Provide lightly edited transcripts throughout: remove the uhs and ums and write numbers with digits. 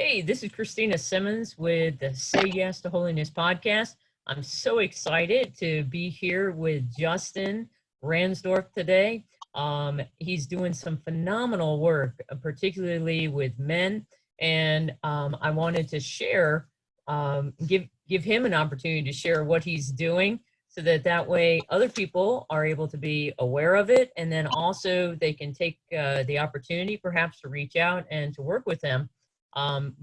Hey, this is Christina Simmons with the Say Yes to Holiness podcast. I'm so excited to be here with Justin Randsdorp today. He's doing some phenomenal work, particularly with men, and I wanted to share, give him an opportunity to share what he's doing, so that way other people are able to be aware of it, and then also they can take the opportunity, perhaps, to reach out and to work with him.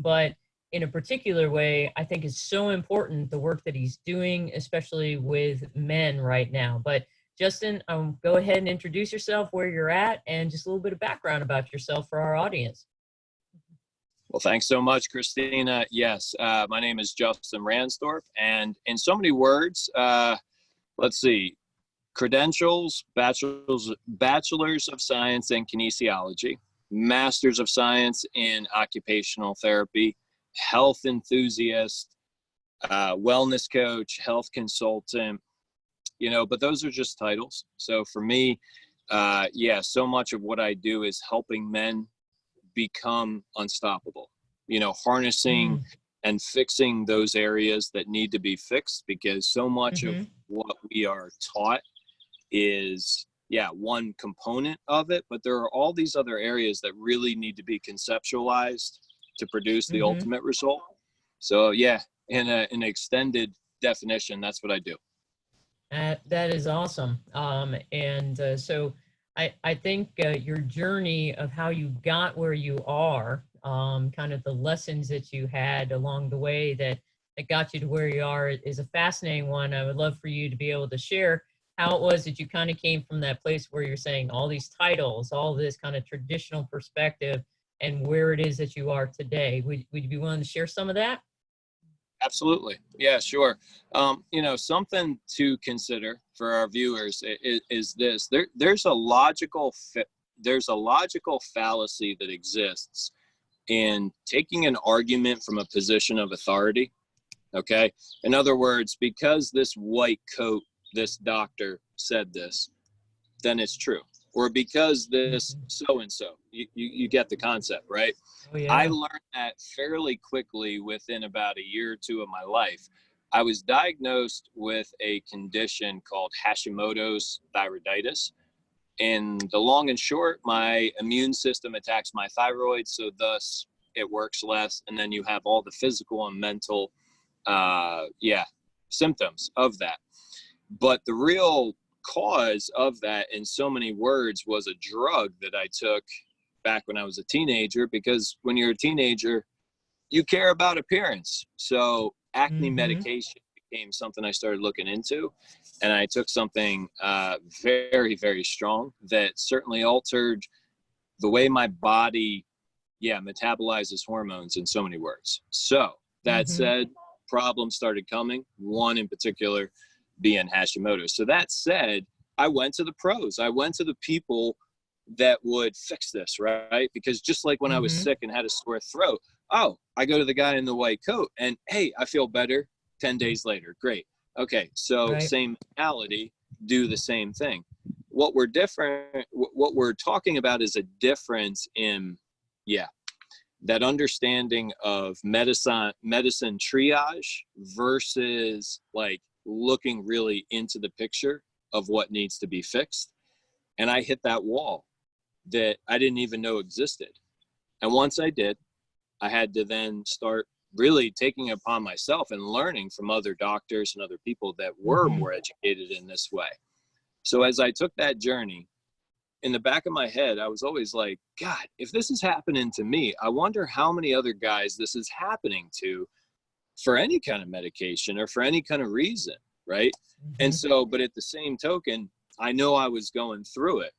But in a particular way, I think is so important the work that he's doing, especially with men right now. But Justin, go ahead and introduce yourself, where you're at, and just a little bit of background about yourself for our audience. Well, thanks so much, Christina. Yes, my name is Justin Randsdorp, and in so many words, let's see, credentials: bachelor's of science in kinesiology, master's of science in occupational therapy, health enthusiast, wellness coach, health consultant, but those are just titles. So for me, so much of what I do is helping men become unstoppable, harnessing and fixing those areas that need to be fixed, because so much of what we are taught is one component of it, but there are all these other areas that really need to be conceptualized to produce the ultimate result. So in an extended definition, that's what I do. That is awesome. So I think your journey of how you got where you are, kind of the lessons that you had along the way that got you to where you are, is a fascinating one. I would love for you to be able to share how it was that you kind of came from that place where you're saying all these titles, all this kind of traditional perspective, and where it is that you are today. Would you be willing to share some of that? Absolutely. Yeah, sure. Something to consider for our viewers is this. There's a logical fallacy that exists in taking an argument from a position of authority. Okay. In other words, because this white coat, this doctor said this, then it's true. Or because this so-and-so, you get the concept, right? Oh, yeah. I learned that fairly quickly within about a year or two of my life. I was diagnosed with a condition called Hashimoto's thyroiditis. And the long and short, my immune system attacks my thyroid, so thus it works less. And then you have all the physical and mental symptoms of that. But the real cause of that, in so many words, was a drug that I took back when I was a teenager, because when you're a teenager, you care about appearance. So acne medication became something I started looking into, and I took something very, very strong that certainly altered the way my body metabolizes hormones, in so many words. So that said, problems started coming, one in particular being Hashimoto's. So that said, I went to the pros. I went to the people that would fix this, right? Because just like when I was sick and had a sore throat, I go to the guy in the white coat and, hey, I feel better 10 days later. Great. Okay. So same mentality, do the same thing. What we're talking about is a difference in, that understanding of medicine triage versus like looking really into the picture of what needs to be fixed. And I hit that wall that I didn't even know existed. And once I did, I had to then start really taking it upon myself and learning from other doctors and other people that were more educated in this way. So as I took that journey, in the back of my head, I was always like, God, if this is happening to me, I wonder how many other guys this is happening to for any kind of medication or for any kind of reason, right? And so, but at the same token, I know I was going through it.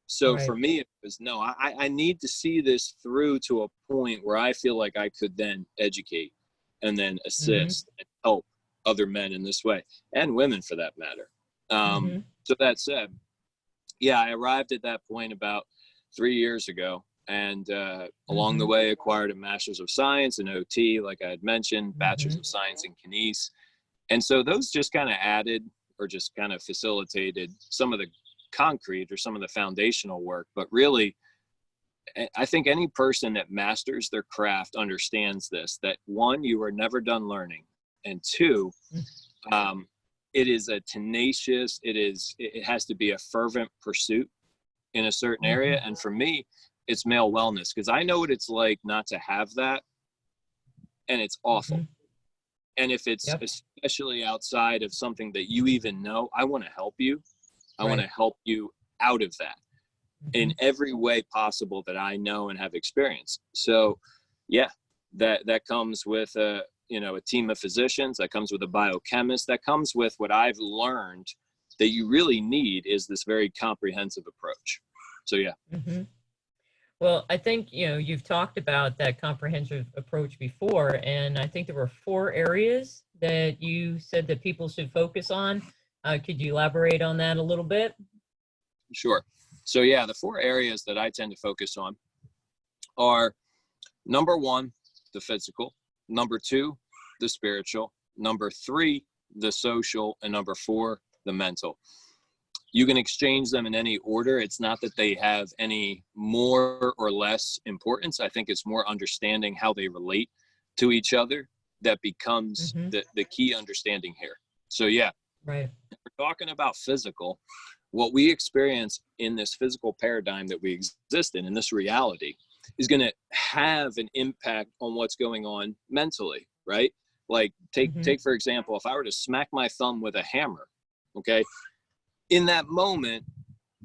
So for me, it was, no, I need to see this through to a point where I feel like I could then educate and then assist and help other men in this way, and women for that matter. So that said, I arrived at that point about 3 years ago, and along the way acquired a master's of science in OT, like I had mentioned, bachelor's of science in kines. And so those just kind of added, or just kind of facilitated some of the concrete or some of the foundational work. But really, I think any person that masters their craft understands this, that one, you are never done learning. And two, it is a tenacious, it has to be a fervent pursuit in a certain area. And for me, it's male wellness, because I know what it's like not to have that. And it's awful. And if it's especially outside of something that you even know, I want to help you. I want to help you out of that in every way possible that I know and have experienced. So yeah, that comes with a team of physicians, that comes with a biochemist, that comes with what I've learned that you really need is this very comprehensive approach. So yeah. Well, I think, you've talked about that comprehensive approach before, and I think there were 4 areas that you said that people should focus on. Could you elaborate on that a little bit? Sure. So yeah, the 4 areas that I tend to focus on are, number 1, the physical, number 2, the spiritual, number 3, the social, and number 4, the mental. You can exchange them in any order. It's not that they have any more or less importance. I think it's more understanding how they relate to each other that becomes the key understanding here. So yeah, right. If we're talking about physical, what we experience in this physical paradigm that we exist in this reality, is going to have an impact on what's going on mentally, right? Like take for example, if I were to smack my thumb with a hammer, okay, in that moment,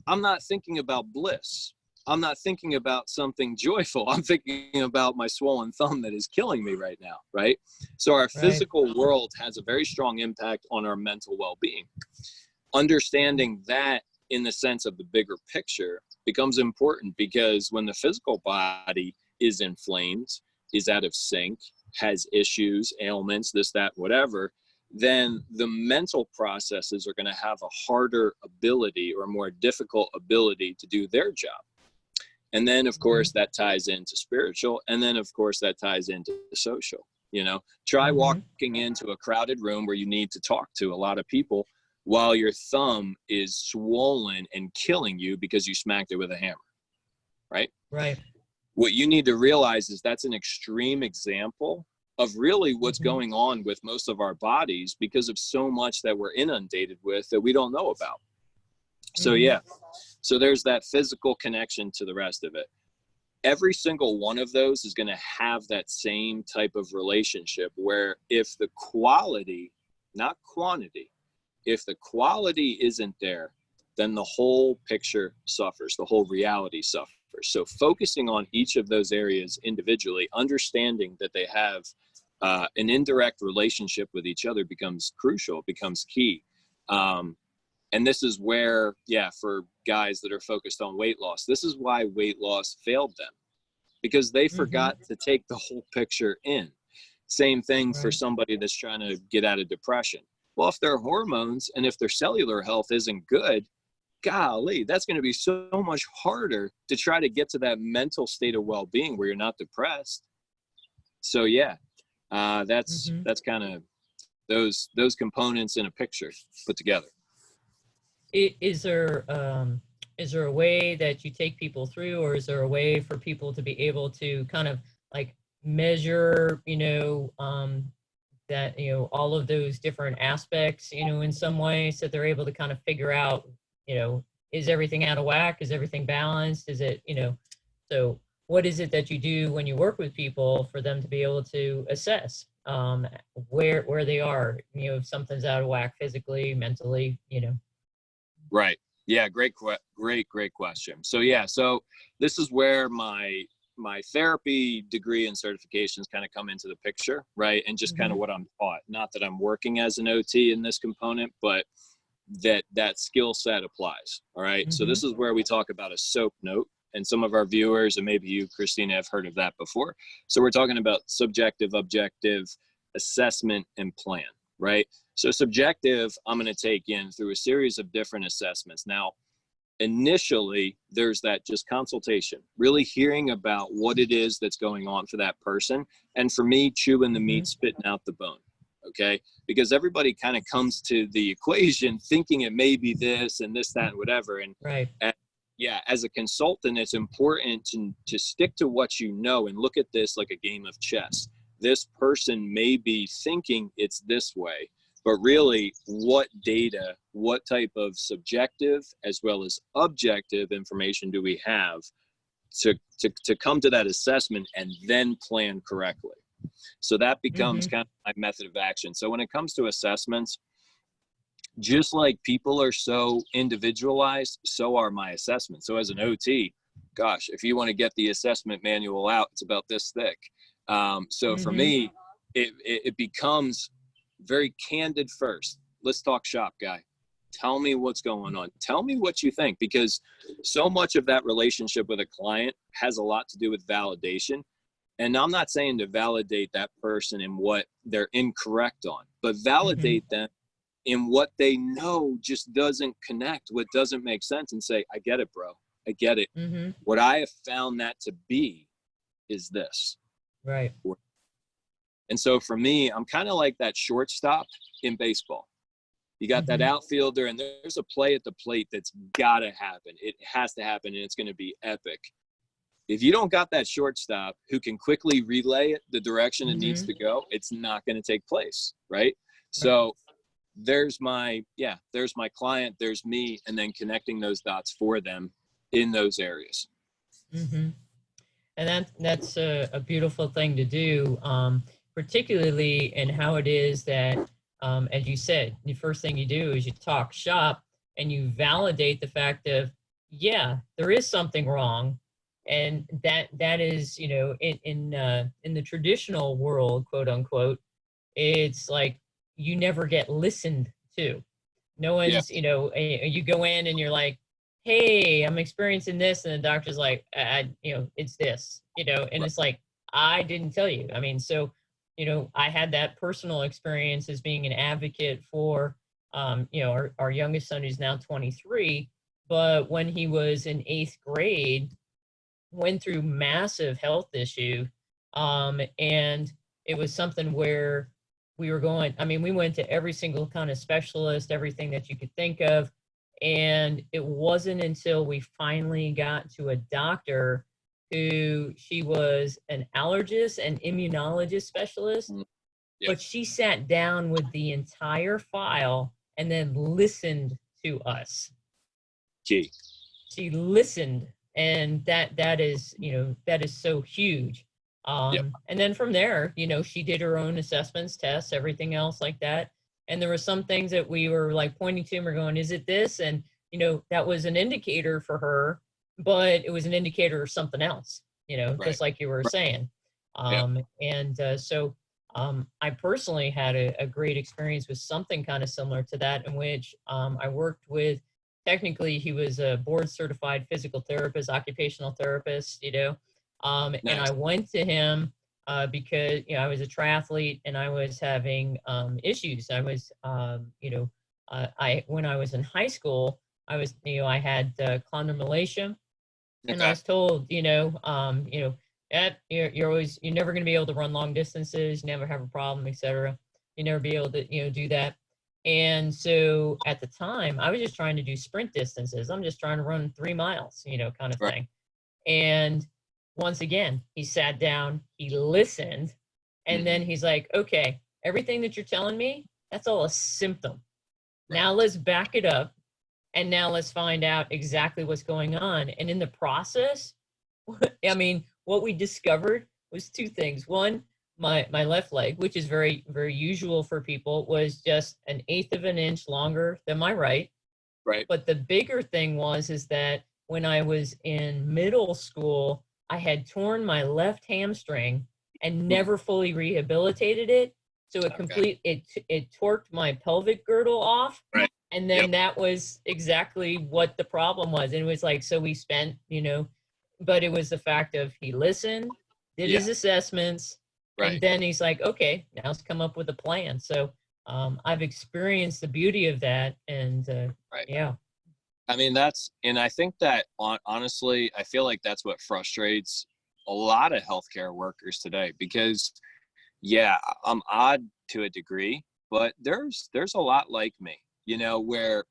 I'm not thinking about bliss. I'm not thinking about something joyful. I'm thinking about my swollen thumb that is killing me right now, right? So our physical world has a very strong impact on our mental well-being. Understanding that in the sense of the bigger picture becomes important, because when the physical body is inflamed, is out of sync, has issues, ailments, this, that, whatever, then the mental processes are going to have a harder ability or a more difficult ability to do their job. And then, of course, that ties into spiritual. And then, of course, that ties into social. Try walking into a crowded room where you need to talk to a lot of people while your thumb is swollen and killing you because you smacked it with a hammer, right? Right. What you need to realize is that's an extreme example of really what's going on with most of our bodies, because of so much that we're inundated with that we don't know about. So yeah, so there's that physical connection to the rest of it. Every single one of those is going to have that same type of relationship, where if the quality, not quantity, if the quality isn't there, then the whole picture suffers, the whole reality suffers. So focusing on each of those areas individually, understanding that they have an indirect relationship with each other becomes crucial, becomes key. And this is where, for guys that are focused on weight loss, this is why weight loss failed them, because they forgot to take the whole picture in. Same thing for somebody that's trying to get out of depression. Well, if their hormones and if their cellular health isn't good, golly, that's going to be so much harder to try to get to that mental state of well-being where you're not depressed. So yeah, that's kind of those components in a picture put together. Is there a way that you take people through, or is there a way for people to be able to kind of like measure, that, all of those different aspects, in some way, so they're able to kind of figure out, is everything out of whack? Is everything balanced? Is it, so what is it that you do when you work with people for them to be able to assess where they are, if something's out of whack physically, mentally, Right. Yeah. Great question. So yeah, so this is where my therapy degree and certifications kind of come into the picture, right? And just kind of what I'm taught. Not that I'm working as an OT in this component, but that skill set applies. All right. So this is where we talk about a SOAP note, and some of our viewers, and maybe you, Christina, have heard of that before. So we're talking about subjective, objective assessment and plan, right? So subjective, I'm going to take in through a series of different assessments. Now, initially, there's that just consultation, really hearing about what it is that's going on for that person. And for me, chewing the meat, spitting out the bone. Okay. Because everybody kind of comes to the equation thinking it may be this and this, that, and whatever. And, yeah, as a consultant, it's important to stick to what you know and look at this like a game of chess. This person may be thinking it's this way, but really what data, what type of subjective as well as objective information do we have to come to that assessment and then plan correctly? So that becomes kind of my method of action. So when it comes to assessments, just like people are so individualized, so are my assessments. So as an OT, gosh, if you want to get the assessment manual out, it's about this thick. So for me, it becomes very candid first. Let's talk shop, guy. Tell me what's going on. Tell me what you think, because so much of that relationship with a client has a lot to do with validation. And I'm not saying to validate that person in what they're incorrect on, but validate them in what they know just doesn't connect, what doesn't make sense, and say, I get it, bro. I get it. What I have found that to be is this. Right. And so for me, I'm kind of like that shortstop in baseball. You got that outfielder, and there's a play at the plate that's got to happen. It has to happen, and it's going to be epic. If you don't got that shortstop who can quickly relay it the direction it needs to go, it's not going to take place, right? So there's my client, there's me, and then connecting those dots for them in those areas. And that's a beautiful thing to do, particularly in how it is that, as you said, the first thing you do is you talk shop and you validate the fact of, yeah, there is something wrong. And that is, you know, in the traditional world, quote unquote, it's like you never get listened to. No one's, you know, you go in and you're like, hey, I'm experiencing this, and the doctor's like, you know, it's this, you know, and it's like, I didn't tell you. I mean, so, you know, I had that personal experience as being an advocate for, you know, our youngest son, who's now 23, but when he was in 8th grade, went through massive health issue, and it was something where we were going, I mean, we went to every single kind of specialist, everything that you could think of. And it wasn't until we finally got to a doctor who, she was an allergist and immunologist specialist, but she sat down with the entire file and then listened to us. Key. She listened, and that is, you know, that is so huge. And then from there, you know, she did her own assessments, tests, everything else like that. And there were some things that we were like pointing to and we're going, is it this? And, you know, that was an indicator for her, but it was an indicator of something else, you know, just like you were saying. So I personally had a great experience with something kind of similar to that, in which I worked with, technically he was a board certified physical therapist, occupational therapist, you know. And I went to him because, you know, I was a triathlete and I was having issues. I was, you know, when I was in high school, I was, you know, I had chondromalacia, and I was told, you know, you're never going to be able to run long distances, you never have a problem, etc. You never be able to, you know, do that. And so at the time, I was just trying to do sprint distances. I'm just trying to run 3 miles, you know, kind of thing. And once again, he sat down, he listened, and then he's like, okay, everything that you're telling me, that's all a symptom. Now let's back it up, and now let's find out exactly what's going on. And in the process, I mean, what we discovered was 2 things. One, my left leg, which is very, very usual for people, was just 1/8 of an inch longer than my right. But the bigger thing is that when I was in middle school, I had torn my left hamstring and never fully rehabilitated it. So it torqued my pelvic girdle off. And then that was exactly what the problem was. And it was like, so we spent, you know, but it was the fact of, he listened, did his assessments, and then he's like, okay, now let's come up with a plan. So I've experienced the beauty of that. And I mean, and I think that honestly, I feel like that's what frustrates a lot of healthcare workers today, because I'm odd to a degree, but there's a lot like me, you know, where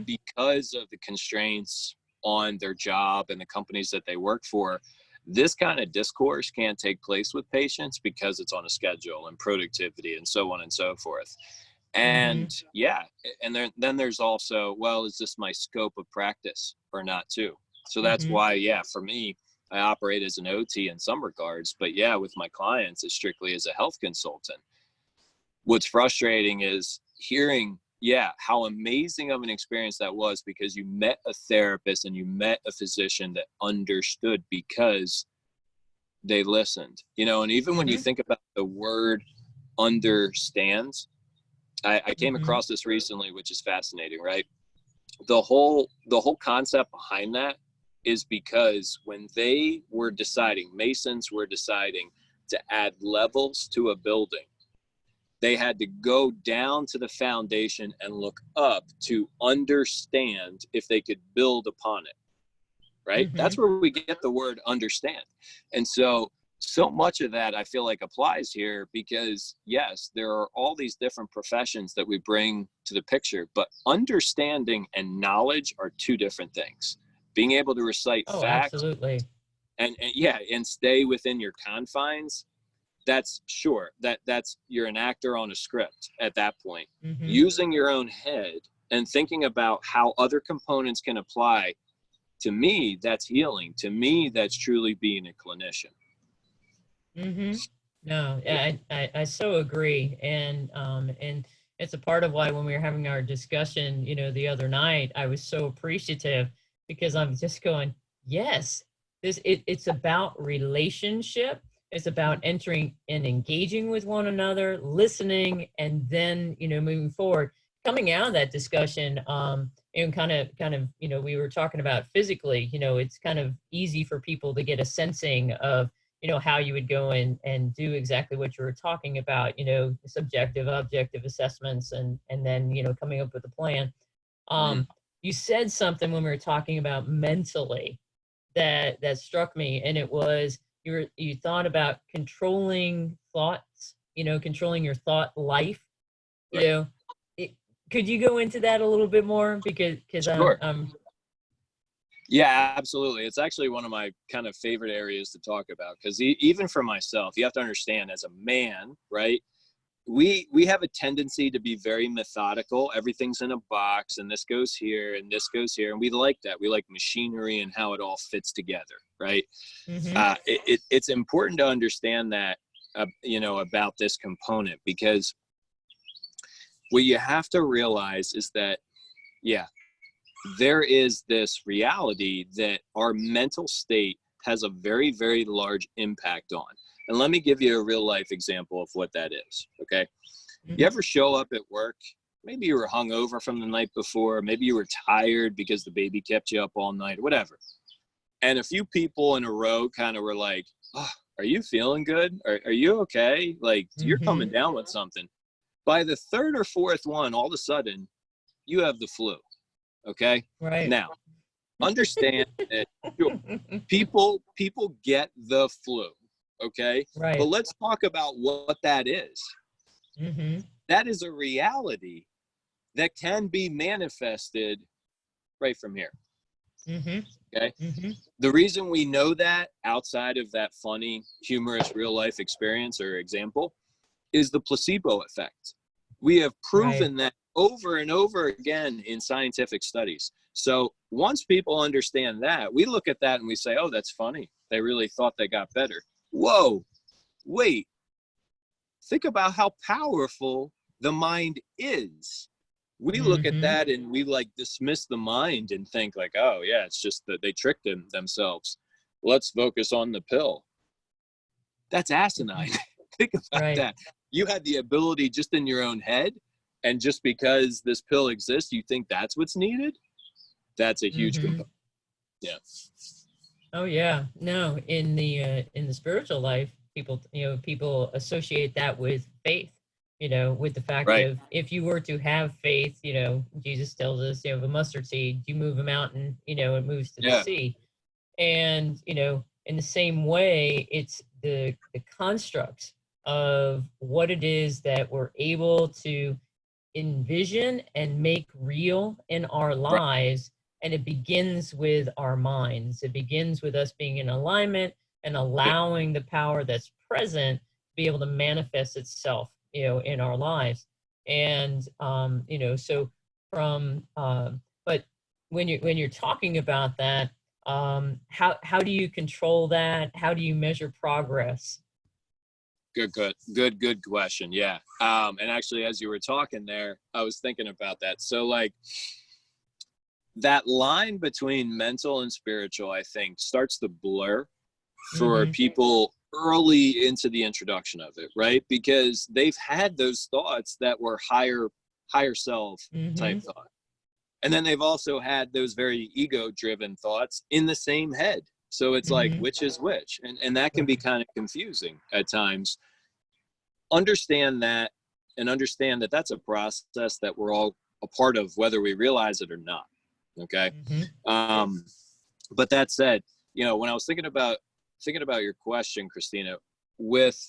because of the constraints on their job and the companies that they work for, this kind of discourse can't take place with patients because it's on a schedule and productivity and so on and so forth. And yeah, and then there's also, well, is this my scope of practice or not too? So that's why, yeah, for me, I operate as an OT in some regards, but yeah, with my clients, it's strictly as a health consultant. What's frustrating is hearing, yeah, how amazing of an experience that was, because you met a therapist and you met a physician that understood because they listened, you know. And even when you think about the word understands, I came across this recently, which is fascinating, right? The whole concept behind that is because when they were deciding, masons were deciding to add levels to a building, they had to go down to the foundation and look up to understand if they could build upon it, right? That's where we get the word understand. And so much of that I feel like applies here, because yes, there are all these different professions that we bring to the picture, but understanding and knowledge are two different things. Being able to recite facts, absolutely, and yeah, and stay within your confines, that's sure, that's you're an actor on a script at that point. Using your own head and thinking about how other components can apply, to me, that's healing. To me, that's truly being a clinician. No, I so agree. And it's a part of why when we were having our discussion, you know, the other night, I was so appreciative, because I'm just going, yes, it's about relationship. It's about entering and engaging with one another, listening, and then, you know, moving forward. Coming out of that discussion, and kind of, you know, we were talking about physically, you know, it's kind of easy for people to get a sensing of, you know, how you would go in and do exactly what you were talking about, you know, subjective, objective assessments, and then, you know, coming up with a plan. You said something when we were talking about mentally that struck me, and it was you thought about controlling thoughts, you know, controlling your thought life, you know. Could you go into that a little bit more? Because Sure. I'm Yeah, absolutely. It's actually one of my kind of favorite areas to talk about, because even for myself, you have to understand, as a man, right? We have a tendency to be very methodical. Everything's in a box, and this goes here and this goes here, and we like that. We like machinery and how it all fits together, right? It's important to understand that, you know, about this component, because what you have to realize is that, yeah, there is this reality that our mental state has a very, very large impact on. And let me give you a real life example of what that is, okay? You ever show up at work, maybe you were hungover from the night before, maybe you were tired because the baby kept you up all night, whatever. And a few people in a row kind of were like, oh, are you feeling good? Are you okay? Like, you're coming down with something. By the third or fourth one, all of a sudden, you have the flu. Okay. right. Now, understand that people get the flu. Okay. Right. But let's talk about what that is. That is a reality that can be manifested right from here. Okay. The reason we know that, outside of that funny, humorous real life experience or example, is the placebo effect. We have proven that over and over again in scientific studies. So once people understand that, we look at that and we say, oh, that's funny. They really thought they got better. Whoa, wait. Think about how powerful the mind is. We look at that and we like dismiss the mind and think like, oh yeah, it's just that they tricked themselves. Let's focus on the pill. That's asinine. Think about that. You had the ability just in your own head, and just because this pill exists, you think that's what's needed? That's a huge component. Yeah. Oh yeah. No, in the spiritual life, people associate that with faith, you know, with the fact of, if you were to have faith, you know, Jesus tells us, you have a mustard seed, you move a mountain, you know, it moves to the sea. And, you know, in the same way, it's the constructs of what it is that we're able to envision and make real in our lives And it begins with our minds. It begins with us being in alignment and allowing the power that's present to be able to manifest itself, in our lives. And, so from, but when you're talking about that, how do you control that? How do you measure progress? Good question. Yeah. And actually, as you were talking there, I was thinking about that. So like that line between mental and spiritual, I think, starts to blur for people early into the introduction of it, right? Because they've had those thoughts that were higher self type thought. And then they've also had those very ego driven thoughts in the same head. So it's like, which is which? And that can be kind of confusing at times. Understand that, and understand that that's a process that we're all a part of, whether we realize it or not. Okay. But that said, when I was thinking about your question, Christina, with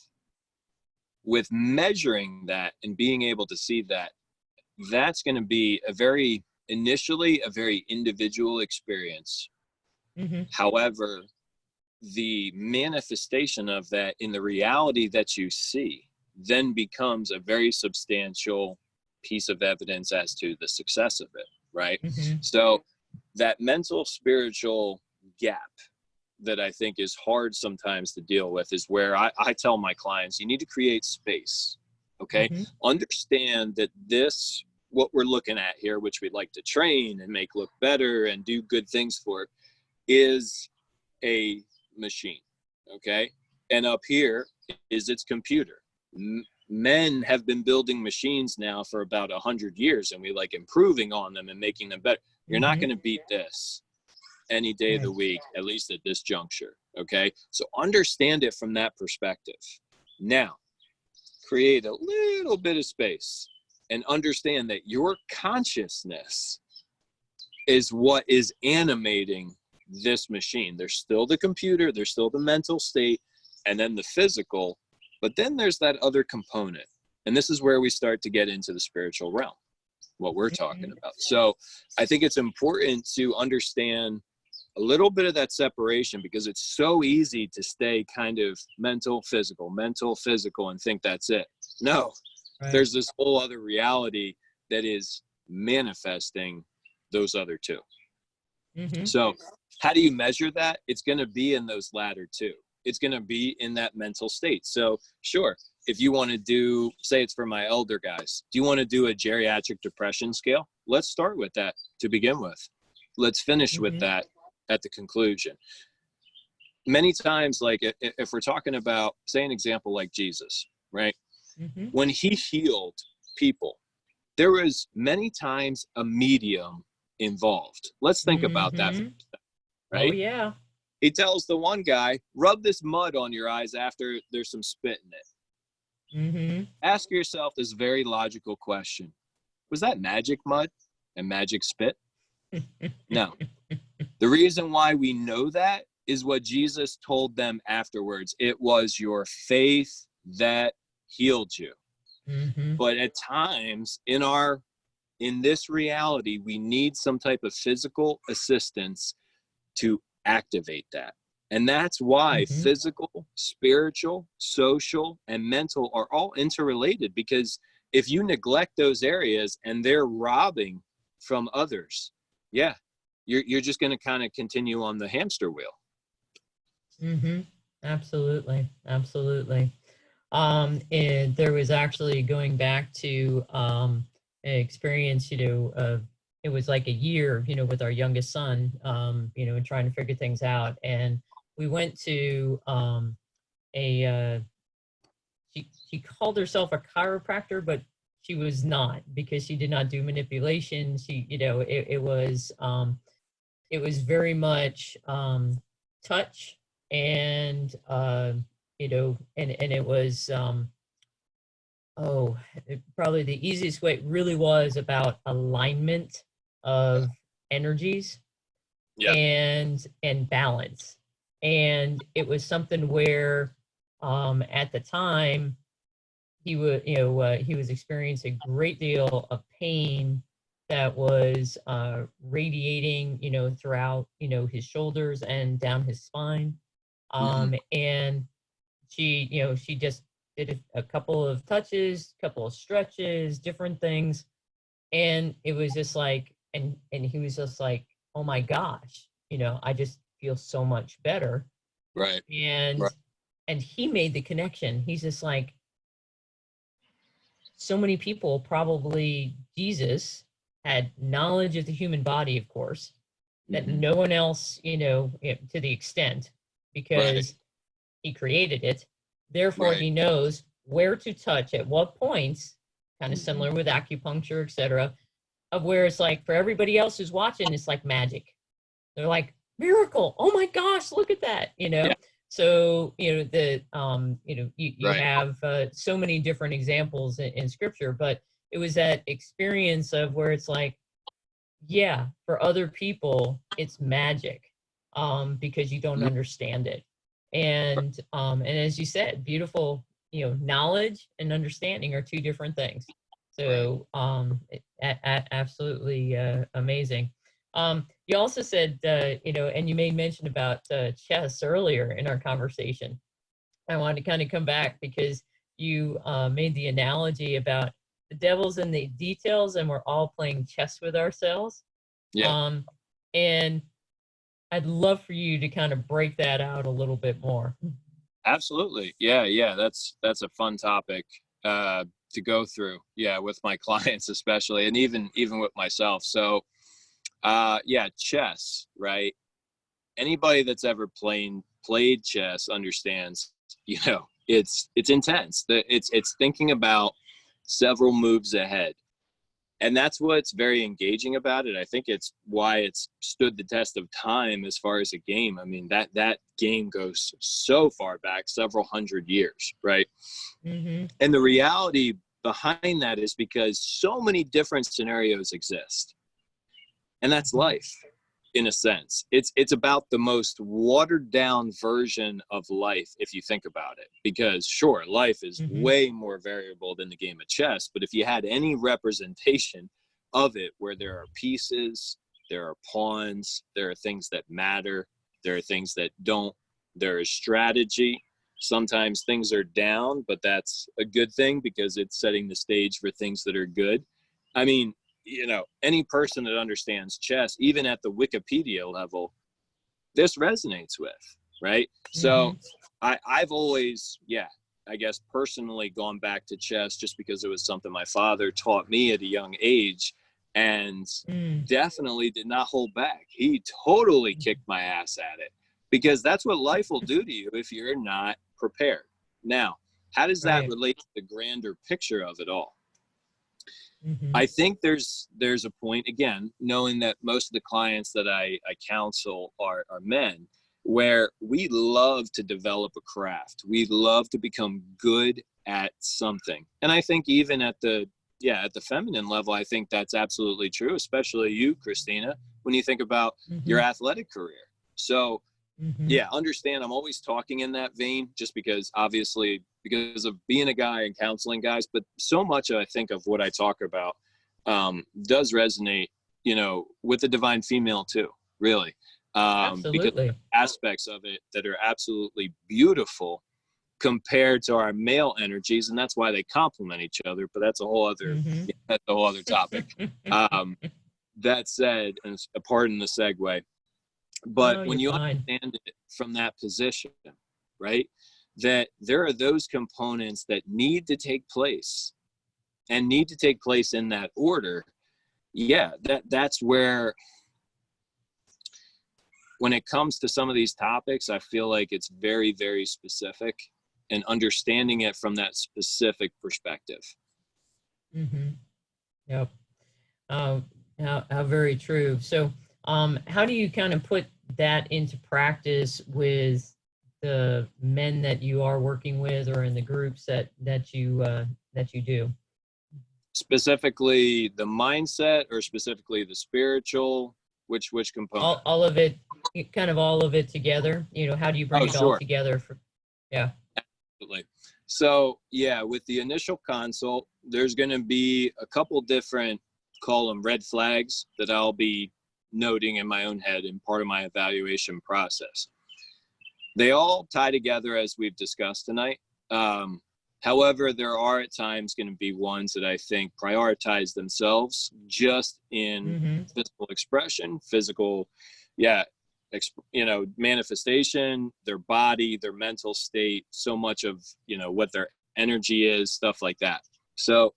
measuring that and being able to see that, that's going to be initially a very individual experience. However, the manifestation of that in the reality that you see then becomes a very substantial piece of evidence as to the success of it, right? So that mental spiritual gap that I think is hard sometimes to deal with is where I tell my clients, you need to create space. Okay. Understand that what we're looking at here, which we'd like to train and make look better and do good things for, is a machine. Okay. And up here is its computer. Men have been building machines now for about 100 years, and we like improving on them and making them better. You're not going to beat this any day of the week, at least at this juncture. Okay. So understand it from that perspective. Now, create a little bit of space and understand that your consciousness is what is animating this machine. There's still the computer, there's still the mental state, and then the physical. But then there's that other component. And this is where we start to get into the spiritual realm, what we're talking about. So I think it's important to understand a little bit of that separation, because it's so easy to stay kind of mental, physical, and think that's it. No, there's this whole other reality that is manifesting those other two. So how do you measure that? It's going to be in those latter two. It's going to be in that mental state. So sure, if you want to do, say it's for my elder guys, do you want to do a geriatric depression scale? Let's start with that to begin with. Let's finish with that at the conclusion. Many times, like if we're talking about, say an example like Jesus, right? When he healed people, there was many times a medium involved. Let's think about that for a second, right? Oh, yeah. He tells the one guy, rub this mud on your eyes after there's some spit in it. Ask yourself this very logical question. Was that magic mud and magic spit? No. The reason why we know that is what Jesus told them afterwards. It was your faith that healed you. But at times in this reality, we need some type of physical assistance to activate that. And that's why physical, spiritual, social, and mental are all interrelated, because if you neglect those areas and they're robbing from others, you're just going to kind of continue on the hamster wheel. Absolutely. And there was actually, going back to an experience, it was like a year, with our youngest son, and trying to figure things out. And we went to she called herself a chiropractor, but she was not, because she did not do manipulation. She, it was very much touch, and and it was probably the easiest way really was about alignment of energies and balance. And it was something where at the time he was experiencing a great deal of pain that was radiating, throughout, his shoulders and down his spine. Hmm. And she just did a couple of touches, couple of stretches, different things. And it was just like, and he was just like, oh my gosh, I just feel so much better. Right. And Right. and he made the connection. He's just like, so many people, probably Jesus had knowledge of the human body, of course, that Hmm. no one else, to the extent, Right. because he created it. Therefore, Right. he knows where to touch at what points, kind of Hmm. similar with acupuncture, etc. Of where it's like for everybody else who's watching, it's like magic. They're like, miracle. Oh my gosh, look at that, Yeah. So, you Right. have so many different examples in scripture, but it was that experience of where it's like, yeah, for other people, it's magic, because you don't Mhm. understand it. And as you said, beautiful, knowledge and understanding are two different things. Right. So, absolutely amazing. You also said, and you made mention about chess earlier in our conversation. I wanted to kind of come back because you made the analogy about the devil's in the details, and we're all playing chess with ourselves. Yeah. Um, and I'd love for you to kind of break that out a little bit more. Absolutely. Yeah. Yeah. That's a fun topic to go through. Yeah, with my clients especially, and even with myself. So, yeah, chess. Right. Anybody that's ever played chess understands. It's intense. It's thinking about several moves ahead, and that's what's very engaging about it. I think it's why it's stood the test of time as far as a game. I mean, that game goes so far back, several hundred years, right? Mm-hmm. And the reality behind that is because so many different scenarios exist, and that's Mm-hmm. life. In a sense, it's about the most watered down version of life if you think about it, because sure, life is Mm-hmm. way more variable than the game of chess, but if you had any representation of it where there are pieces, there are pawns, there are things that matter, there are things that don't, there is strategy. Sometimes things are down, but that's a good thing because it's setting the stage for things that are good. I mean, any person that understands chess, even at the Wikipedia level, this resonates with, right? So Mm-hmm. I've always, yeah, I guess personally gone back to chess just because it was something my father taught me at a young age, and Mm. definitely did not hold back. He totally kicked my ass at it, because that's what life will do to you if you're not prepared. Now, how does that Right. relate to the grander picture of it all? Mm-hmm. I think there's a point, again, knowing that most of the clients that I counsel are men, where we love to develop a craft. We love to become good at something. And I think even at the feminine level, I think that's absolutely true, especially you, Christina, when you think about Mm-hmm. your athletic career. So Mm-hmm. yeah, understand I'm always talking in that vein, just because obviously because of being a guy and counseling guys, but so much I think of what I talk about does resonate, with the divine female too, really, because Absolutely. aspects of it that are absolutely beautiful compared to our male energies, and that's why they complement each other. But that's a whole other Mm-hmm. topic. Um, that said, and pardon the segue, but Oh, when you're you fine. understand it from that position, right, that there are those components that need to take place and need to take place in that order, yeah, that's where, when it comes to some of these topics, I feel like it's very, very specific, and understanding it from that specific perspective. Mm-hmm. Yep. Oh, how very true. So, how do you kind of put that into practice with the men that you are working with, or in the groups that you do? Specifically the mindset, or specifically the spiritual, which component? All of it, kind of all of it together. How do you bring Oh, it all sure. together? Yeah. Absolutely. So yeah, with the initial consult, there's going to be a couple different call them red flags that I'll be noting in my own head and part of my evaluation process. They all tie together, as we've discussed tonight. However, there are at times going to be ones that I think prioritize themselves just in physical expression, manifestation, their body, their mental state, so much of, what their energy is, stuff like that. So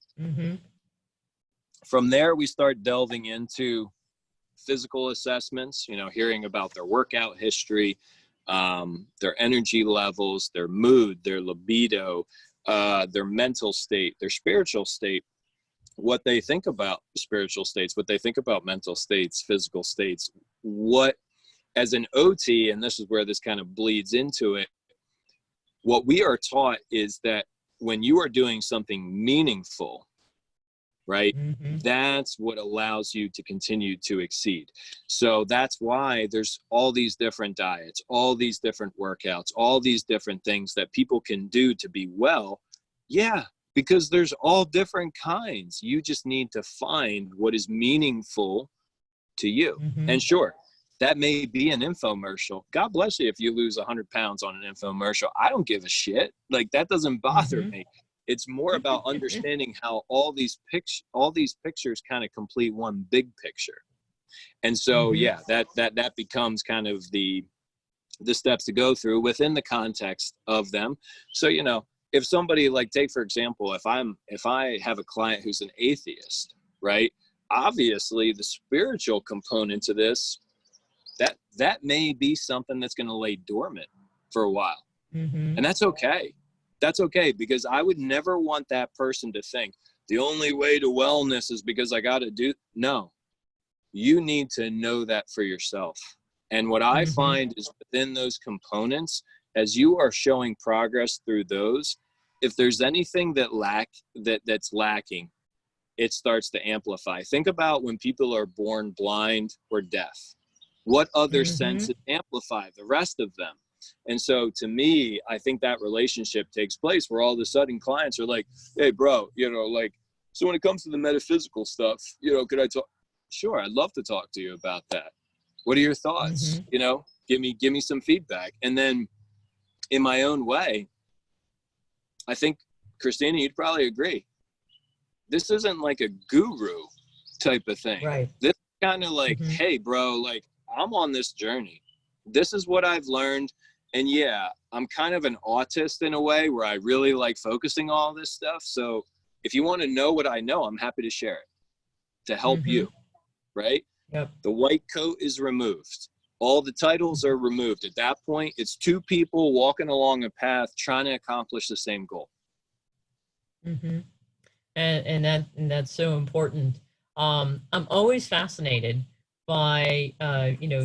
from there, we start delving into physical assessments, hearing about their workout history, their energy levels, their mood, their libido, their mental state, their spiritual state, what they think about spiritual states, what they think about mental states, physical states. What, as an OT, and this is where this kind of bleeds into it, what we are taught is that when you are doing something meaningful, right, that's what allows you to continue to exceed. So that's why there's all these different diets, all these different workouts, all these different things that people can do to be well. Yeah, because there's all different kinds. You just need to find what is meaningful to you. And sure, that may be an infomercial. God bless you if you lose 100 pounds on an infomercial. I don't give a shit. Like, that doesn't bother me. It's more about understanding how all these pictures kind of complete one big picture. And so, that becomes kind of the steps to go through within the context of them. So, if somebody, like, take, for example, if I have a client who's an atheist, right? Obviously the spiritual component to this, that may be something that's going to lay dormant for a while. And that's okay. That's okay, because I would never want that person to think the only way to wellness is because I got to do. No, you need to know that for yourself. And what I find is within those components, as you are showing progress through those, if there's anything that's lacking, it starts to amplify. Think about when people are born blind or deaf. What other senses amplify the rest of them? And so to me, I think that relationship takes place where all of a sudden clients are like, hey, bro, so when it comes to the metaphysical stuff, could I talk? Sure, I'd love to talk to you about that. What are your thoughts? Give me some feedback. And then in my own way, I think, Christina, you'd probably agree. This isn't like a guru type of thing. Right. This is kind of like, hey, bro, like, I'm on this journey. This is what I've learned. And yeah, I'm kind of an autist in a way where I really like focusing on all this stuff. So if you want to know what I know, I'm happy to share it to help you, right? Yep. The white coat is removed. All the titles are removed. At that point, it's two people walking along a path trying to accomplish the same goal. And that's so important. I'm always fascinated by,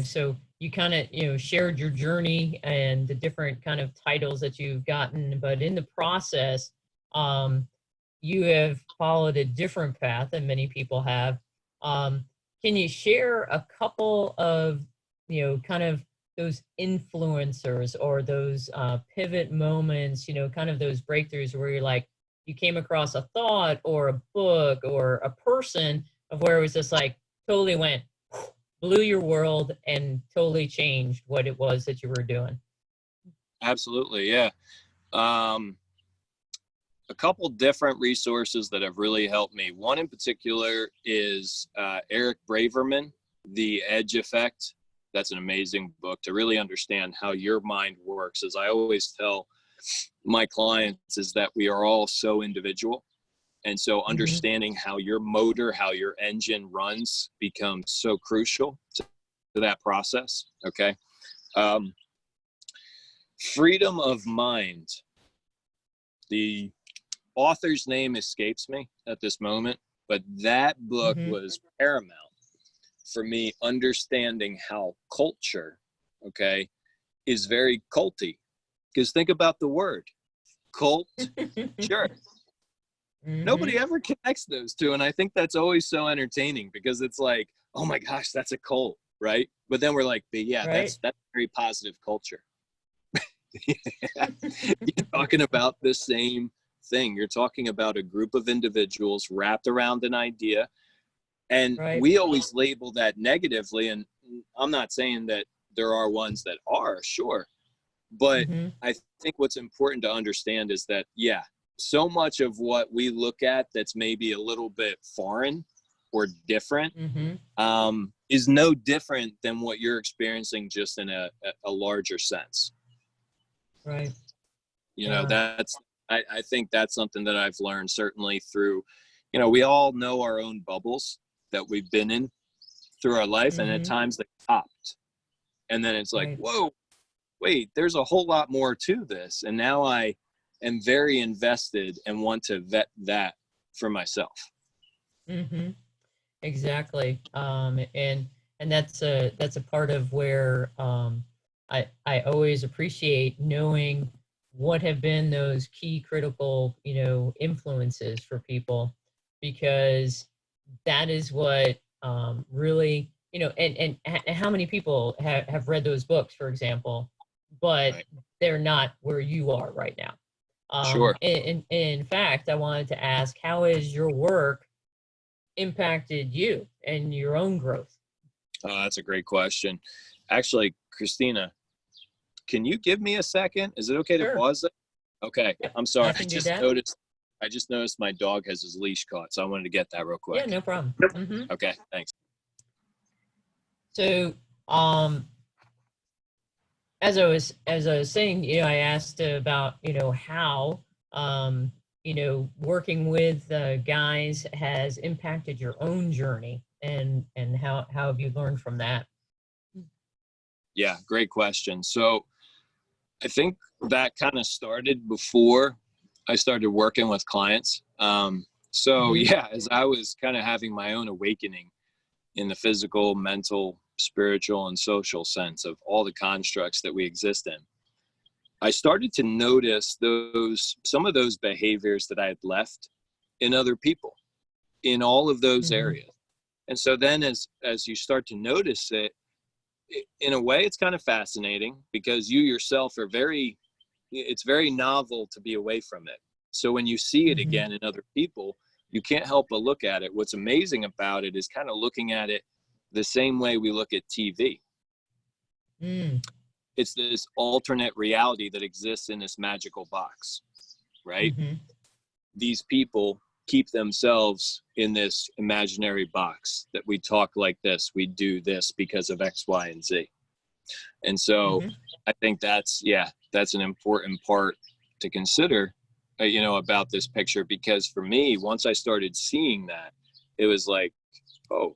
so you kind of, shared your journey and the different kind of titles that you've gotten, but in the process, you have followed a different path than many people have. Can you share a couple of, kind of those influencers or those pivot moments, kind of those breakthroughs where you're like, you came across a thought or a book or a person of where it was just like totally went, blew your world and totally changed what it was that you were doing? Absolutely. Yeah. A couple different resources that have really helped me. One in particular is Eric Braverman, The Edge Effect. That's an amazing book to really understand how your mind works. As I always tell my clients, is that we are all so individual. And so understanding how your motor, how your engine runs becomes so crucial to that process. Okay. Freedom of Mind. The author's name escapes me at this moment, but that book was paramount for me understanding how culture, okay, is very culty. Because think about the word cult, sure. Nobody ever connects those two. And I think that's always so entertaining because it's like, oh my gosh, that's a cult, right? But then we're like, but yeah, right. That's very positive culture. You're talking about the same thing. You're talking about a group of individuals wrapped around an idea, And Right. we always label that negatively. And I'm not saying that there are ones that are, sure. But Mm-hmm. I think what's important to understand is that, yeah, so much of what we look at that's maybe a little bit foreign or different is no different than what you're experiencing, just in a larger sense. Right. You know, I think that's something that I've learned certainly through, you know, we all know our own bubbles that we've been in through our life, and at times they popped. And then it's like, Right. whoa, wait, there's a whole lot more to this. And now I am very invested and want to vet that for myself. Exactly. And that's a part of where I always appreciate knowing what have been those key critical, influences for people, because that is what really, and how many people have read those books, for example, but Right. they're not where you are right now. Sure. In fact, I wanted to ask, how has your work impacted you and your own growth? Oh, that's a great question. Actually, Christina, can you give me a second? Is it okay to Sure. pause it? Okay. Yep, I'm sorry. I can do that. I just noticed my dog has his leash caught, so I wanted to get that real quick. Yeah, no problem. Okay, thanks. So, as I was saying, I asked about, how, working with guys has impacted your own journey, and how have you learned from that? Yeah, great question. So I think that kind of started before I started working with clients. Yeah, as I was kind of having my own awakening in the physical, mental, spiritual, and social sense of all the constructs that we exist in, I started to notice some of those behaviors that I had left in other people in all of those areas. And so then as you start to notice it, in a way, it's kind of fascinating, because you yourself are it's very novel to be away from it. So when you see it again in other people, you can't help but look at it. What's amazing about it is kind of looking at it the same way we look at TV. It's this alternate reality that exists in this magical box, right? These people keep themselves in this imaginary box that we talk like this, we do this because of X, Y, and Z. And so I think that's an important part to consider, about this picture, because for me, once I started seeing that, it was like, oh,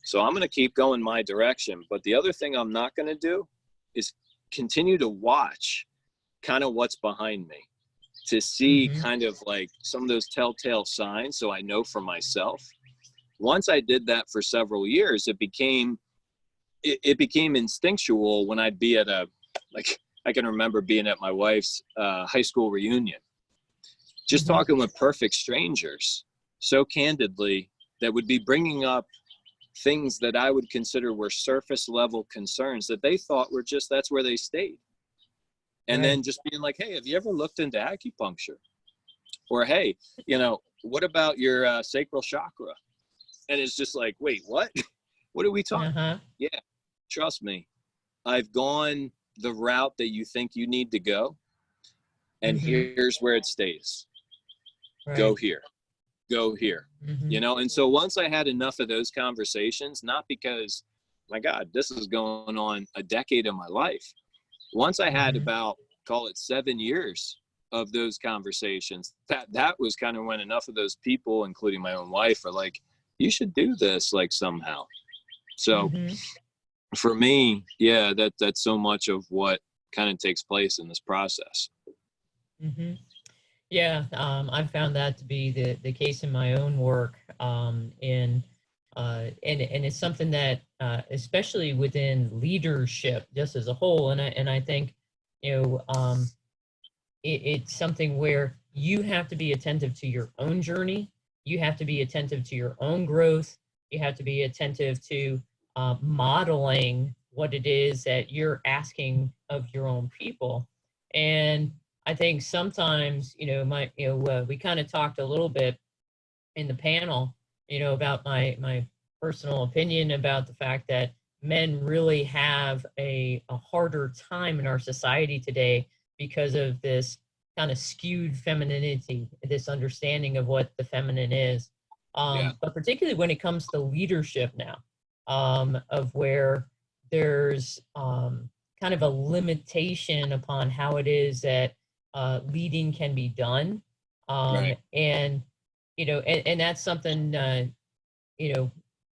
so I'm going to keep going my direction. But the other thing I'm not going to do is continue to watch kind of what's behind me, to see kind of like some of those telltale signs, so I know for myself. Once I did that for several years, it became instinctual when I'd be at I can remember being at my wife's high school reunion, just talking with perfect strangers so candidly, that would be bringing up things that I would consider were surface level concerns that they thought were just, that's where they stayed. And then just being like, hey, have you ever looked into acupuncture? Or, hey, what about your sacral chakra? And it's just like, wait, what? What are we talking about? Yeah, trust me. I've gone the route that you think you need to go. And here's where it stays. Right. Go here. And so once I had enough of those conversations, not because, my God, this is going on a decade of my life. Once I had about, call it 7 years of those conversations, that was kind of when enough of those people, including my own wife, are like, you should do this like somehow. So for me, yeah, that's so much of what kind of takes place in this process. Yeah, I've found that to be the case in my own work, and it's something that, especially within leadership, just as a whole, and I think, it's something where you have to be attentive to your own journey, you have to be attentive to your own growth, you have to be attentive to modeling what it is that you're asking of your own people. And I think sometimes, we kind of talked a little bit in the panel, about my personal opinion about the fact that men really have a harder time in our society today because of this kind of skewed femininity, this understanding of what the feminine is. Yeah. But particularly when it comes to leadership now, of where there's kind of a limitation upon how it is that leading can be done. Right. And, and that's something, you know,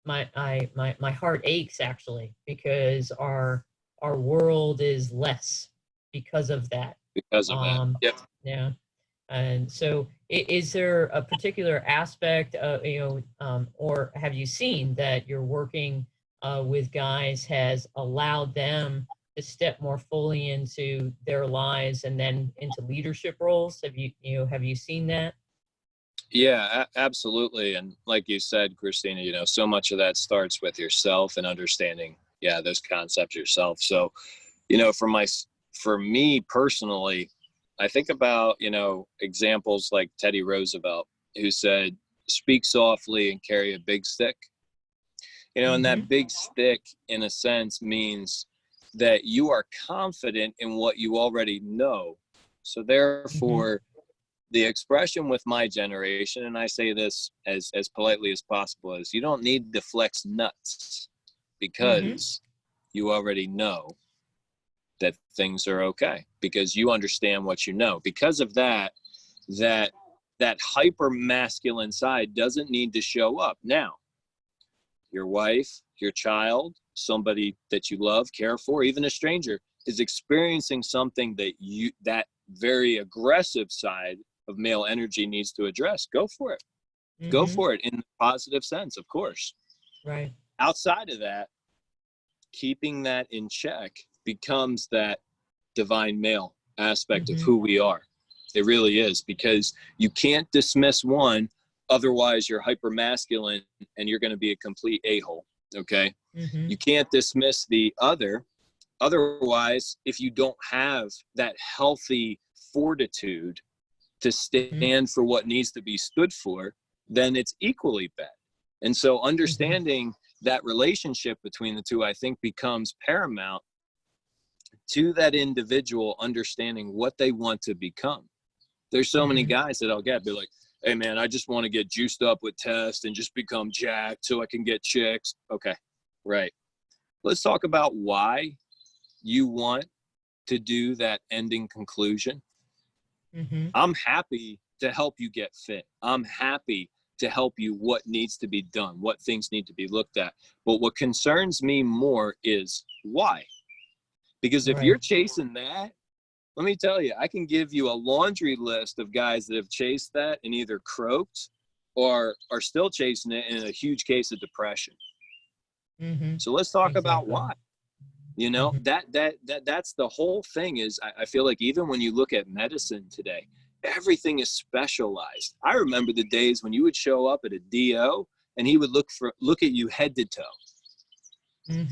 my heart aches actually because our world is less because of that. Because of that. Yep. Yeah. And so is there a particular aspect of, or have you seen that you're working with guys has allowed them to step more fully into their lives and then into leadership roles? Have you seen that? Yeah, absolutely. And like you said, Christina, so much of that starts with yourself and understanding, those concepts yourself. So, for me personally, I think about, examples like Teddy Roosevelt, who said, speak softly and carry a big stick. And Mm-hmm. that big stick, in a sense, means that you are confident in what you already know. So therefore, the expression with my generation, and I say this as politely as possible, is you don't need to flex nuts because you already know that things are okay, because you understand what you know. Because of that hyper masculine side doesn't need to show up. Now, your wife, your child, somebody that you love, care for, even a stranger, is experiencing something that very aggressive side of male energy needs to address. Go for it. Go for it in the positive sense, of course. Right. Outside of that, keeping that in check becomes that divine male aspect of who we are. It really is, because you can't dismiss one, otherwise you're hyper masculine and you're going to be a complete a-hole. Okay. You can't dismiss the other, otherwise, if you don't have that healthy fortitude to stand for what needs to be stood for, then it's equally bad. And so understanding that relationship between the two, I think, becomes paramount to that individual understanding what they want to become. There's so many guys that I'll get, be like, hey man, I just want to get juiced up with test and just become jacked so I can get chicks. Okay, right. Let's talk about why you want to do that ending conclusion. I'm happy to help you get fit. I'm happy to help you what needs to be done, what things need to be looked at. But what concerns me more is why. Because if you're chasing that, let me tell you, I can give you a laundry list of guys that have chased that and either croaked or are still chasing it in a huge case of depression. So let's talk about why. That's the whole thing. Is I feel like even when you look at medicine today, everything is specialized. I remember the days when you would show up at a DO and he would look at you head to toe,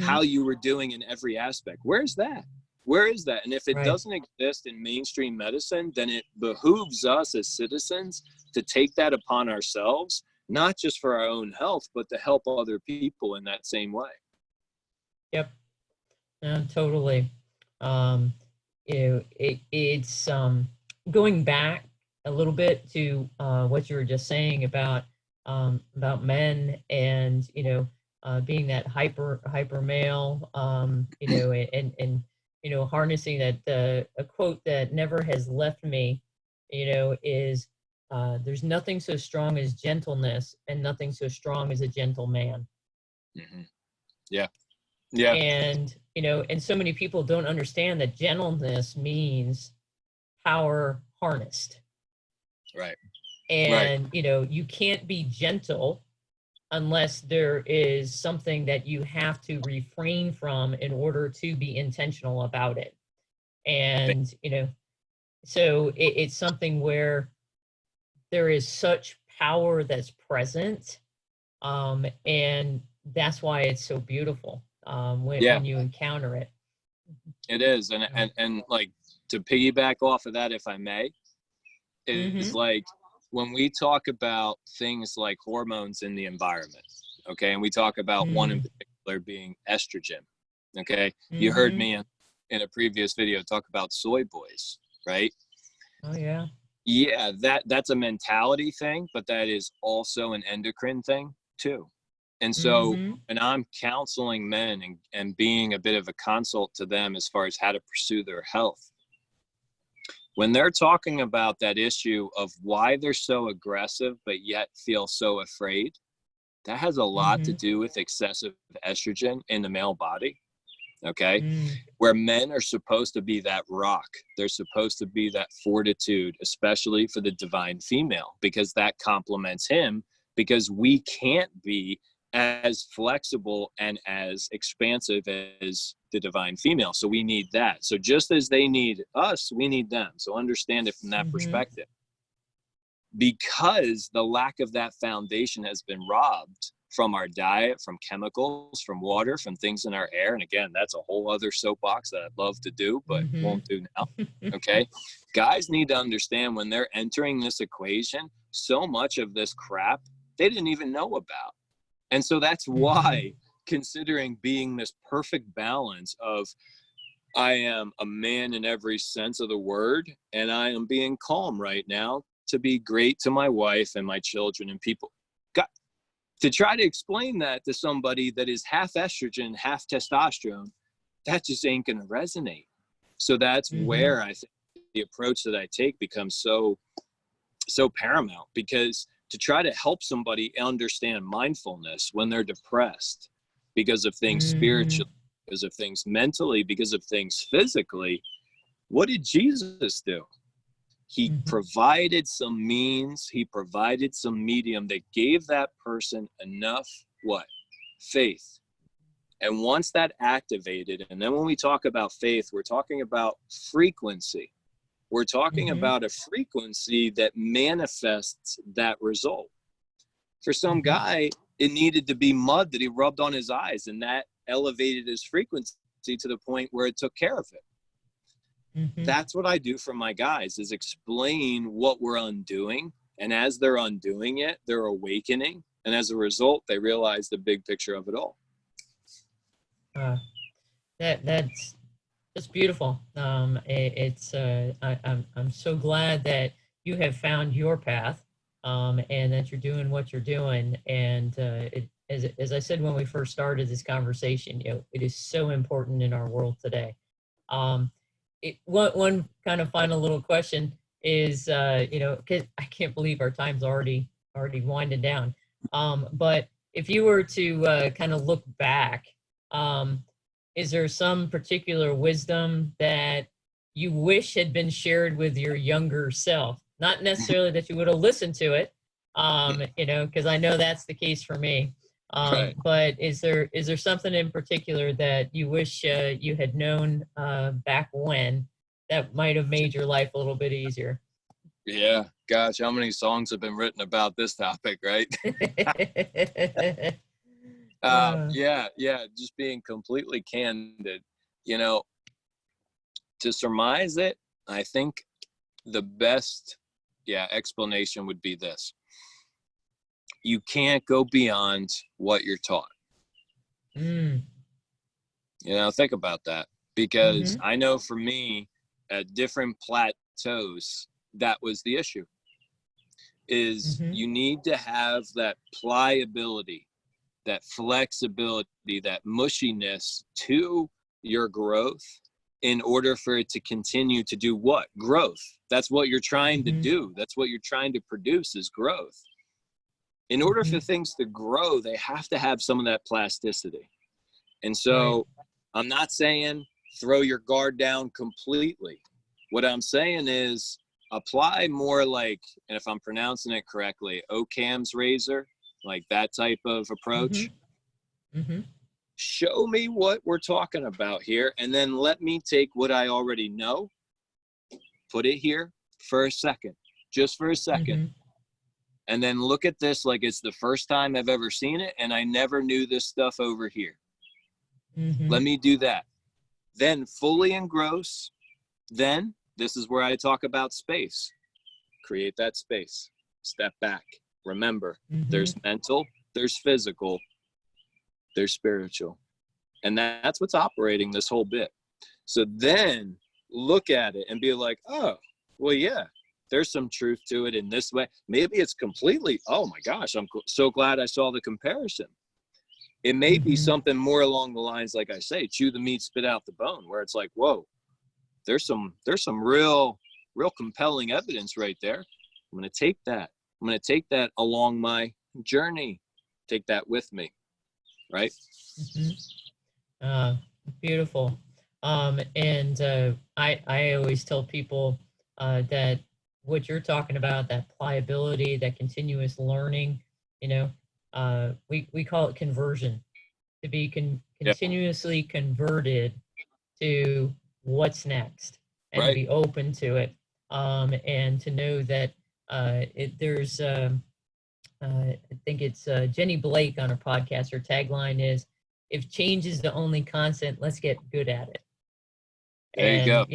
how you were doing in every aspect. Where's that? Where is that? And if it doesn't exist in mainstream medicine, then it behooves us as citizens to take that upon ourselves, not just for our own health, but to help other people in that same way. Yep. Totally. It's going back a little bit to what you were just saying about men and being that hyper male, and harnessing that. A quote that never has left me, is there's nothing so strong as gentleness, and nothing so strong as a gentle man. Yeah. And and so many people don't understand that gentleness means power harnessed. Right. And you can't be gentle unless there is something that you have to refrain from in order to be intentional about it. And so it's something where there is such power that's present, and that's why it's so beautiful when you encounter it. It is. And like, to piggyback off of that, if I may, is like when we talk about things like hormones in the environment, Okay. And we talk about one in Mm. particular being estrogen. Okay. You heard Mhm. me in a previous video talk about soy boys, right? Oh yeah. Yeah, that's a mentality thing, but that is also an endocrine thing too. And so, Mhm. and I'm counseling men and being a bit of a consult to them as far as how to pursue their health. When they're talking about that issue of why they're so aggressive, but yet feel so afraid, that has a lot to Mhm. do with excessive estrogen in the male body. Okay. Mm. Where men are supposed to be that rock. They're supposed to be that fortitude, especially for the divine female, because that complements him, because we can't be as flexible and as expansive as the divine female. So we need that. So just as they need us, we need them. So understand it from that Mhm. perspective. Because the lack of that foundation has been robbed from our diet, from chemicals, from water, from things in our air. And again, that's a whole other soapbox that I'd love to do, but Mhm. won't do now. Okay. Guys need to understand when they're entering this equation, so much of this crap they didn't even know about. And so that's Mhm. why, considering being this perfect balance of I am a man in every sense of the word, and I am being calm right now to be great to my wife and my children and people. Got to try to explain that to somebody that is half estrogen, half testosterone, that just ain't going to resonate. So that's Mhm. where I think the approach that I take becomes so paramount, because to try to help somebody understand mindfulness when they're depressed because of things Mhm. spiritually, because of things mentally, because of things physically, what did Jesus do? He Mhm. provided some means, he provided some medium that gave that person enough what? Faith. And once that activated, and then when we talk about faith, we're talking about frequency. We're talking Mhm. about a frequency that manifests that result. For some Mhm. guy, it needed to be mud that he rubbed on his eyes, and that elevated his frequency to the point where it took care of it. Mhm. That's what I do for my guys, is explain what we're undoing. And as they're undoing it, they're awakening. And as a result, they realize the big picture of it all. Uh, that's beautiful. I'm so glad that you have found your path, and that you're doing what you're doing. And as I said when we first started this conversation, it is so important in our world today. Um, one kind of final little question is, 'cause I can't believe our time's already winding down. But if you were to kind of look back, um, is there some particular wisdom that you wish had been shared with your younger self? Not necessarily that you would have listened to it, because I know that's the case for me. Right. But is there something in particular that you wish you had known back when that might have made your life a little bit easier? Yeah. Gosh, how many songs have been written about this topic, right? Uh, Yeah. Just being completely candid, you know, to surmise it, I think the best, explanation would be this. You can't go beyond what you're taught. mm, Think about that, because mm-hmm, I know for me, at different plateaus, that was the issue, is mm-hmm, you need to have that pliability, that flexibility, that mushiness to your growth in order for it to continue to do what? Growth. That's what you're trying to mm-hmm, do. That's what you're trying to produce, is growth. In order mm-hmm. for things to grow, they have to have some of that plasticity. And Right. so I'm not saying throw your guard down completely. What I'm saying is apply more like, and if I'm pronouncing it correctly, Occam's razor, like that type of Mm-hmm, approach. mm-hmm, Show me what we're talking about here, and then let me take what I already know, put it here for a second, just for a second, mm-hmm, and then look at this like it's the first time I've ever seen it, and I never knew this stuff over here. mm-hmm, Let me do that. Then fully engross. Then this is where I talk about space. Create that space. Step back. Remember, mm-hmm, there's mental, there's physical, they're spiritual. And that's what's operating this whole bit. So then look at it and be like, oh, well, yeah, there's some truth to it in this way. Maybe it's completely, oh my gosh, I'm so glad I saw the comparison. It may be something more along the lines, like I say, chew the meat, spit out the bone, where it's like, whoa, there's some real compelling evidence right there. I'm going to take that. I'm going to take that along my journey. Take that with me. Right. Beautiful. I always tell people that what you're talking about, that pliability, that continuous learning, we call it conversion, to be continuously converted to what's next, and to be open to it, and to know that there's I think it's Jenny Blake on her podcast. Her tagline is, "If change is the only constant, let's get good at it." There you go.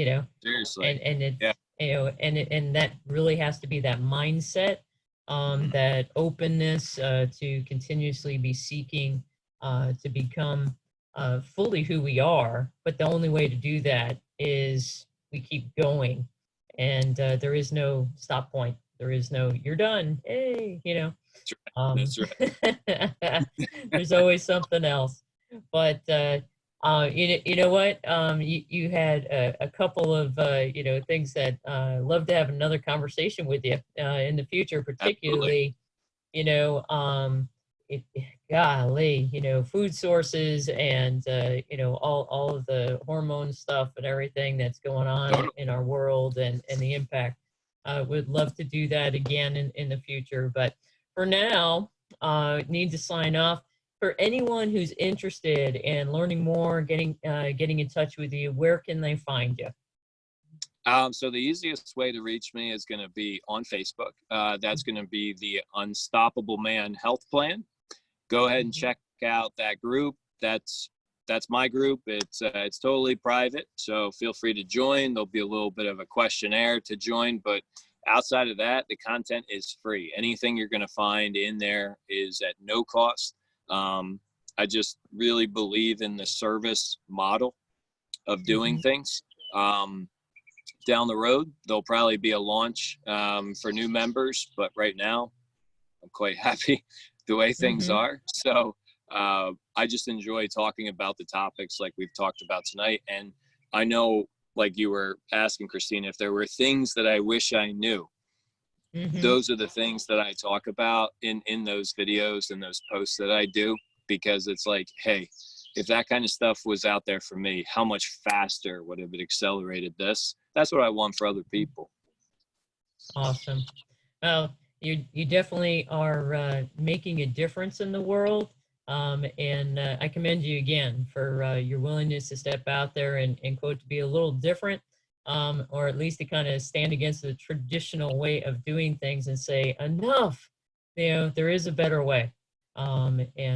Seriously. And it's, and that really has to be that mindset, that openness to continuously be seeking to become fully who we are. But the only way to do that is we keep going, and there is no stop point. There is no "you're done." Hey, That's right. There's always something else. But you know what? You had a couple of things that love to have another conversation with you in the future, particularly. Golly, food sources, and all of the hormone stuff and everything that's going on in our world, and the impact. Would love to do that again in the future, but for now, need to sign off. For anyone who's interested in learning more, getting in touch with you, where can they find you? So the easiest way to reach me is going to be on Facebook. That's going to be the Unstoppable Man Health Plan. Go ahead and check out that group. That's my group. It's totally private, so feel free to join. There'll be a little bit of a questionnaire to join, but outside of that, the content is free. Anything you're going to find in there is at no cost. I just really believe in the service model of doing things. Down the road, there'll probably be a launch for new members, but right now, I'm quite happy the way things are. So I just enjoy talking about the topics like we've talked about tonight. And I know, like you were asking, Christina, if there were things that I wish I knew, those are the things that I talk about in those videos and those posts that I do, because it's like, hey, if that kind of stuff was out there for me, how much faster would it have accelerated this? That's what I want for other people. Awesome. Well, you definitely are making a difference in the world. And I commend you again for your willingness to step out there and quote, to be a little different, or at least to kind of stand against the traditional way of doing things and say, enough, there is a better way. But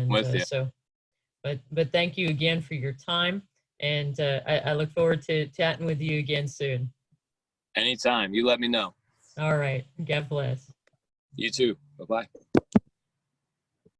thank you again for your time. And I look forward to chatting with you again soon. Anytime. You let me know. All right. God bless. You too. Bye-bye.